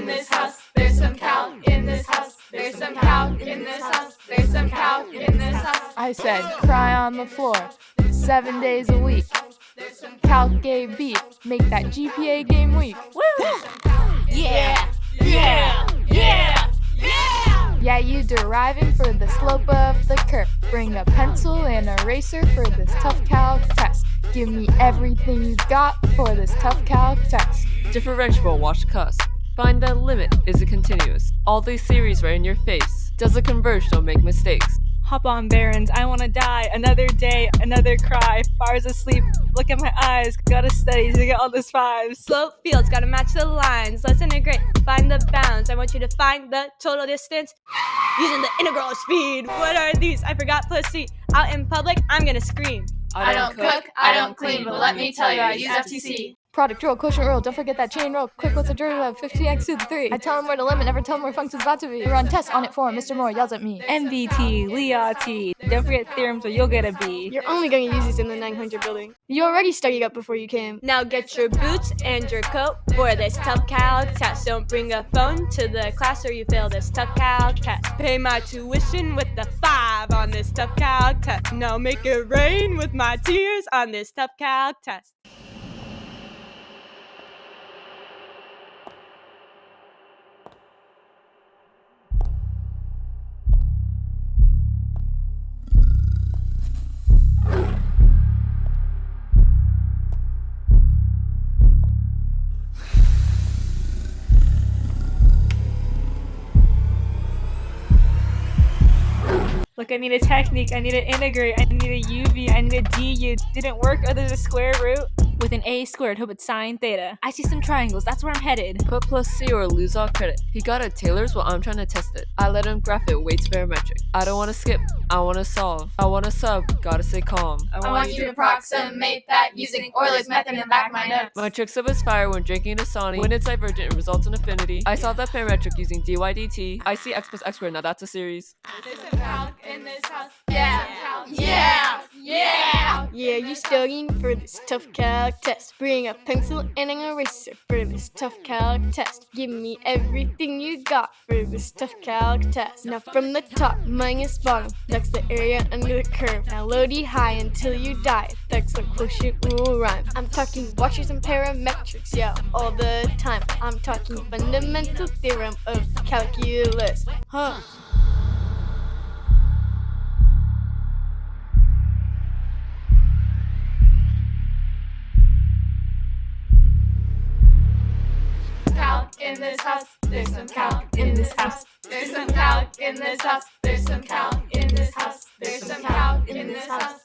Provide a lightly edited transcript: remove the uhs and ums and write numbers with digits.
in this house. There's some calc in this house. There's some calc in this house. There's some calc in this house. I said, cry on the floor, 7 days a week. Calc gave beat, make that GPA game weak. Woo! Yeah! Yeah! Yeah! Yeah! Yeah, you deriving for the slope of the curve. Bring a pencil and eraser for this tough calc test. Give me everything you got for this tough calc test. Differentiable, watch cuss. Find the limit, is it continuous? All these series right in your face. Does it converge, don't make mistakes. Hop on, barons, I wanna die. Another day, another cry. Bars asleep, look at my eyes. Gotta study to get all this fives. Slope fields, gotta match the lines. Let's integrate, find the bounds. I want you to find the total distance using the integral of speed. What are these? I forgot pussy. Out in public, I'm gonna scream. I don't cook, I don't clean, but let me tell you, I use FTC. Product rule, quotient rule, don't forget that chain rule. Quick, what's the derivative of 15x to the 3? I tell him where to limit, never tell him where function's about to be. We run tests on it for him, Mr. Moore yells at me. MVT, LEOT, don't forget theorems or you'll get a B. You're only going to use these in the 900 building. You already studied up before you came. Now get your boots and your coat for this tough calc test. Don't bring a phone to the class or you fail this tough calc test. Pay my tuition with the 5 on this tough calc test. Now make it rain with my tears on this tough calc test. Look, I need a technique, I need an integrate, I need a UV, I need a DU. Didn't work, oh, there's a square root. With an A squared, hope it's sine theta. I see some triangles, that's where I'm headed. Put plus C or lose all credit. He got a Taylor's while I'm trying to test it. I let him graph it, weights parametric. I don't want to skip, I want to solve. I want to sub, gotta stay calm. I want you to approximate that using Euler's method in the back of my notes. My trick sub is fire when drinking Dasani. When it's divergent, it results in affinity. I solve that parametric using dy dt. I see x plus x squared, now that's a series. There's some calc in this house. Yeah! Yeah! Yeah! Yeah, you studying for this tough calc test. Bring a pencil and an eraser for this tough calc test. Give me everything you got for this tough calc test. Now from the top minus bottom, that's the area under the curve. Now load it high until you die. That's the quotient rule rhyme. I'm talking washers and parametrics, yeah, all the time. I'm talking fundamental theorem of calculus. Huh. Calc in this house. There's some calc in this house. There's some calc in this house. There's some calc in this house. There's some calc in this house.